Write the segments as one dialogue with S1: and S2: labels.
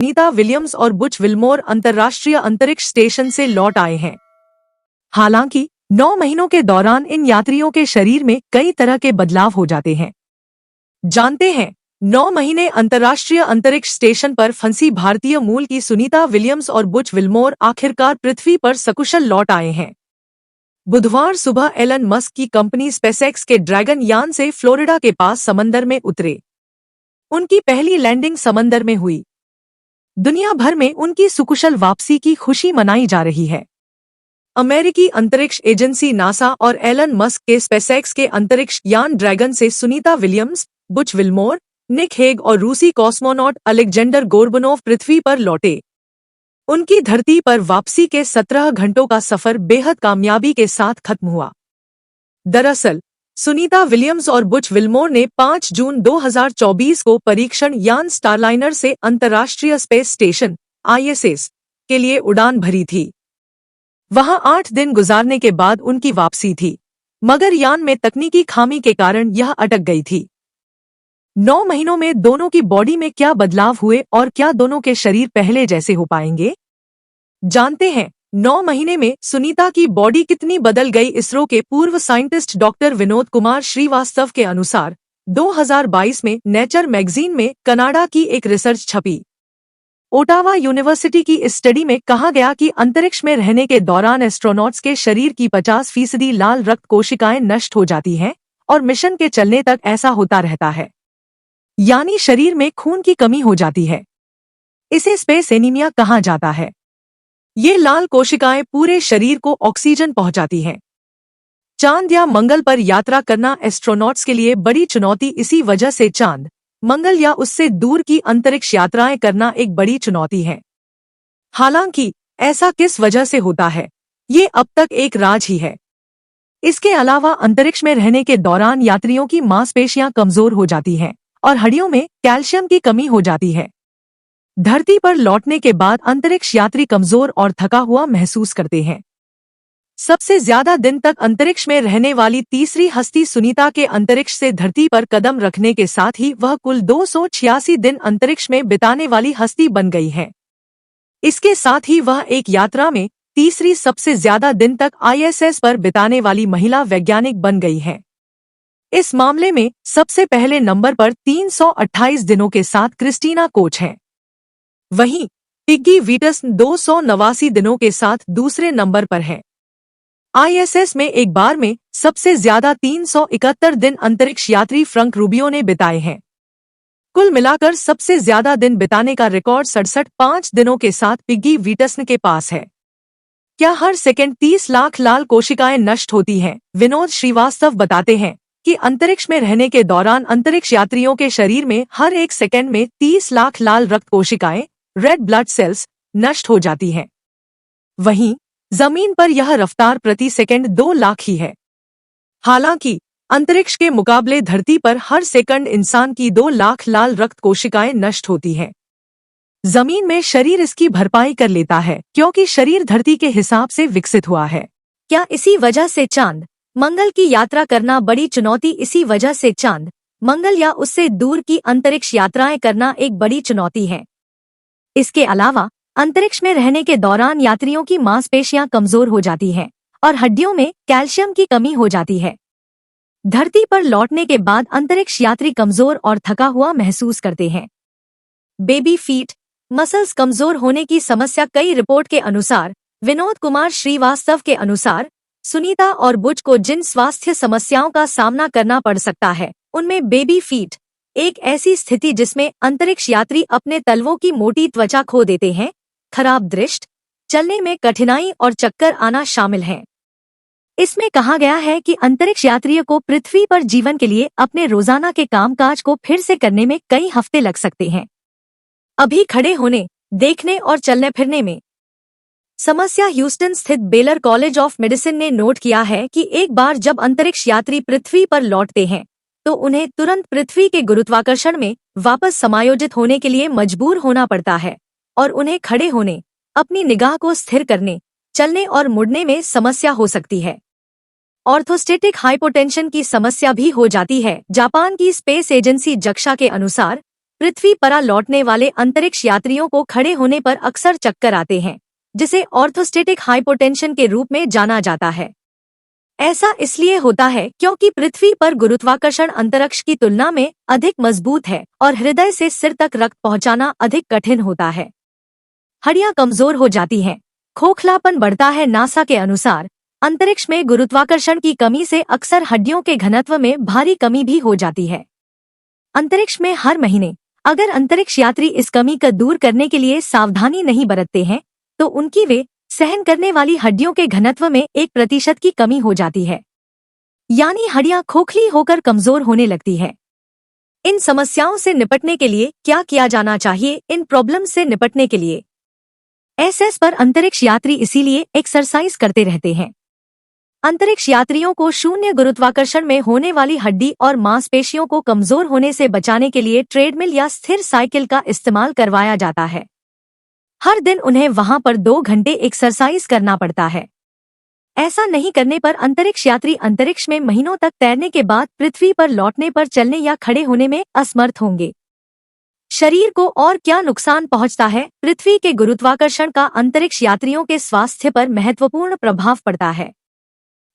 S1: Sunita Williams और Butch Wilmore अंतर्राष्ट्रीय अंतरिक्ष स्टेशन से लौट आए हैं। हालांकि 9 महीनों के दौरान इन यात्रियों के शरीर में कई तरह के बदलाव हो जाते हैं। जानते हैं, 9 महीने अंतर्राष्ट्रीय अंतरिक्ष स्टेशन पर फंसी भारतीय मूल की सुनीता विलियम्स और बुच विल्मोर आखिरकार पृथ्वी पर सकुशल लौट आए हैं। बुधवार सुबह एलन मस्क की कंपनी स्पेसएक्स के ड्रैगन यान से फ्लोरिडा के पास समंदर में उतरे। उनकी पहली लैंडिंग समंदर में हुई। दुनिया भर में उनकी सुकुशल वापसी की खुशी मनाई जा रही है। अमेरिकी अंतरिक्ष एजेंसी नासा और एलन मस्क के स्पेसएक्स के अंतरिक्ष यान ड्रैगन से Sunita Williams, Butch Wilmore, Nick Hague और रूसी कॉस्मोनॉट अलेक्जेंडर गोर्बनोव पृथ्वी पर लौटे। उनकी धरती पर वापसी के 17 घंटों का सफर बेहद कामयाबी के साथ खत्म हुआ। दरअसल सुनीता विलियम्स और बुच विल्मोर ने 5 जून 2024 को परीक्षण यान स्टारलाइनर से अंतर्राष्ट्रीय स्पेस स्टेशन ISS के लिए उड़ान भरी थी। वहां 8 दिन गुजारने के बाद उनकी वापसी थी, मगर यान में तकनीकी खामी के कारण यह अटक गई थी। 9 महीनों में दोनों की बॉडी में क्या बदलाव हुए और क्या दोनों के शरीर पहले जैसे हो पाएंगे? जानते हैं, 9 महीने में सुनीता की बॉडी कितनी बदल गई। इसरो के पूर्व साइंटिस्ट डॉक्टर विनोद कुमार श्रीवास्तव के अनुसार 2022 में नेचर मैगजीन में कनाडा की एक रिसर्च छपी। ओटावा यूनिवर्सिटी की इस स्टडी में कहा गया कि अंतरिक्ष में रहने के दौरान एस्ट्रोनॉट्स के शरीर की 50% लाल रक्त कोशिकाएं नष्ट हो जाती हैं और मिशन के चलने तक ऐसा होता रहता है, यानी शरीर में खून की कमी हो जाती है। इसे स्पेस एनीमिया कहा जाता है। ये लाल कोशिकाएं पूरे शरीर को ऑक्सीजन पहुंचाती हैं। चांद या मंगल पर यात्रा करना एस्ट्रोनॉट्स के लिए बड़ी चुनौती। इसी वजह से चांद, मंगल या उससे दूर की अंतरिक्ष यात्राएं करना एक बड़ी चुनौती है। हालांकि ऐसा किस वजह से होता है, ये अब तक एक राज ही है। इसके अलावा अंतरिक्ष में रहने के दौरान यात्रियों की मांसपेशियां कमजोर हो जाती हैं और हड्डियों में कैल्शियम की कमी हो जाती है। धरती पर लौटने के बाद अंतरिक्ष यात्री कमजोर और थका हुआ महसूस करते हैं। सबसे ज्यादा दिन तक अंतरिक्ष में रहने वाली तीसरी हस्ती सुनीता के अंतरिक्ष से धरती पर कदम रखने के साथ ही वह कुल 286 दिन अंतरिक्ष में बिताने वाली हस्ती बन गई है। इसके साथ ही वह एक यात्रा में तीसरी सबसे ज्यादा दिन तक ISS पर बिताने वाली महिला वैज्ञानिक बन गई है। इस मामले में सबसे पहले नंबर पर 328 दिनों के साथ क्रिस्टीना कोच हैं। वहीं पिग्गी वीटस 289 दिनों के साथ दूसरे नंबर पर है। ISS में एक बार में सबसे ज्यादा 371 दिन अंतरिक्ष यात्री फ्रंक रूबियो ने बिताए हैं। कुल मिलाकर सबसे ज्यादा दिन बिताने का रिकॉर्ड 67.5 दिनों के साथ पिग्गी वीटस के पास है। क्या हर सेकंड 30 लाख लाल कोशिकाएं नष्ट होती हैं? विनोद श्रीवास्तव बताते हैं कि अंतरिक्ष में रहने के दौरान अंतरिक्ष यात्रियों के शरीर में हर एक सेकंड में 30 लाख लाल रक्त कोशिकाएं, रेड ब्लड सेल्स, नष्ट हो जाती हैं। वहीं जमीन पर यह रफ्तार प्रति सेकंड 2 लाख ही है। हालांकि अंतरिक्ष के मुकाबले धरती पर हर सेकंड इंसान की 2 लाख लाल रक्त कोशिकाएं नष्ट होती हैं। जमीन में शरीर इसकी भरपाई कर लेता है, क्योंकि शरीर धरती के हिसाब से विकसित हुआ है। क्या इसी वजह से चांद, मंगल की यात्रा करना बड़ी चुनौती? इसी वजह से चांद, मंगल या उससे दूर की अंतरिक्ष यात्राएं करना एक बड़ी चुनौती है। इसके अलावा अंतरिक्ष में रहने के दौरान यात्रियों की मांसपेशियां कमजोर हो जाती हैं और हड्डियों में कैल्शियम की कमी हो जाती है। धरती पर लौटने के बाद अंतरिक्ष यात्री कमजोर और थका हुआ महसूस करते हैं। बेबी फीट, मसल्स कमजोर होने की समस्या। कई रिपोर्ट के अनुसार विनोद कुमार श्रीवास्तव के अनुसार सुनीता और बुच को जिन स्वास्थ्य समस्याओं का सामना करना पड़ सकता है, उनमें बेबी फीट एक ऐसी स्थिति जिसमें अंतरिक्ष यात्री अपने तलवों की मोटी त्वचा खो देते हैं, खराब दृष्टि, चलने में कठिनाई और चक्कर आना शामिल है। इसमें कहा गया है कि अंतरिक्ष यात्रियों को पृथ्वी पर जीवन के लिए अपने रोजाना के कामकाज को फिर से करने में कई हफ्ते लग सकते हैं। अभी खड़े होने, देखने और चलने फिरने में समस्या। ह्यूस्टन स्थित बेलर कॉलेज ऑफ मेडिसिन ने नोट किया है कि एक बार जब अंतरिक्ष यात्री पृथ्वी पर लौटते हैं तो उन्हें तुरंत पृथ्वी के गुरुत्वाकर्षण में वापस समायोजित होने के लिए मजबूर होना पड़ता है और उन्हें खड़े होने, अपनी निगाह को स्थिर करने, चलने और मुड़ने में समस्या हो सकती है। ऑर्थोस्टेटिक हाइपोटेंशन की समस्या भी हो जाती है। जापान की स्पेस एजेंसी जक्शा के अनुसार पृथ्वी पर लौटने वाले अंतरिक्ष यात्रियों को खड़े होने पर अक्सर चक्कर आते हैं, जिसे ऑर्थोस्टैटिक हाइपोटेंशन के रूप में जाना जाता है। ऐसा इसलिए होता है क्योंकि पृथ्वी पर गुरुत्वाकर्षण अंतरिक्ष की तुलना में अधिक मजबूत है और हृदय से सिर तक रक्त पहुंचाना अधिक कठिन होता है। हड्डियां कमजोर हो जाती हैं, खोखलापन बढ़ता है। नासा के अनुसार अंतरिक्ष में गुरुत्वाकर्षण की कमी से अक्सर हड्डियों के घनत्व में भारी कमी भी हो जाती है। अंतरिक्ष में हर महीने अगर अंतरिक्ष यात्री इस कमी को दूर करने के लिए सावधानी नहीं बरतते हैं तो उनकी वे सहन करने वाली हड्डियों के घनत्व में 1% की कमी हो जाती है, यानी हड्डियां खोखली होकर कमजोर होने लगती है। इन समस्याओं से निपटने के लिए क्या किया जाना चाहिए? इन प्रॉब्लम से निपटने के लिए एसएस पर अंतरिक्ष यात्री इसीलिए एक्सरसाइज करते रहते हैं। अंतरिक्ष यात्रियों को शून्य गुरुत्वाकर्षण में होने वाली हड्डी और मांसपेशियों को कमजोर होने से बचाने के लिए ट्रेडमिल या स्थिर साइकिल का इस्तेमाल करवाया जाता है। हर दिन उन्हें वहां पर 2 घंटे एक्सरसाइज करना पड़ता है। ऐसा नहीं करने पर अंतरिक्ष यात्री अंतरिक्ष में महीनों तक तैरने के बाद पृथ्वी पर लौटने पर चलने या खड़े होने में असमर्थ होंगे। शरीर को और क्या नुकसान पहुंचता है? पृथ्वी के गुरुत्वाकर्षण का अंतरिक्ष यात्रियों के स्वास्थ्य पर महत्वपूर्ण प्रभाव पड़ता है।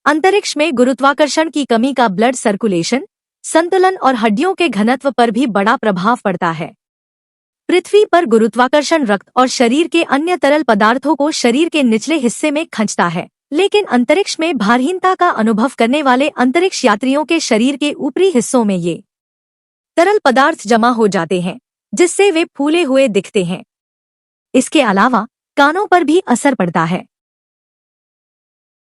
S1: अंतरिक्ष में गुरुत्वाकर्षण की कमी का ब्लड सर्कुलेशन, संतुलन और हड्डियों के घनत्व पर भी बड़ा प्रभाव पड़ता है। पृथ्वी पर गुरुत्वाकर्षण रक्त और शरीर के अन्य तरल पदार्थों को शरीर के निचले हिस्से में खींचता है, लेकिन अंतरिक्ष में भारहीनता का अनुभव करने वाले अंतरिक्ष यात्रियों के शरीर के ऊपरी हिस्सों में ये तरल पदार्थ जमा हो जाते हैं, जिससे वे फूले हुए दिखते हैं। इसके अलावा कानों पर भी असर पड़ता है।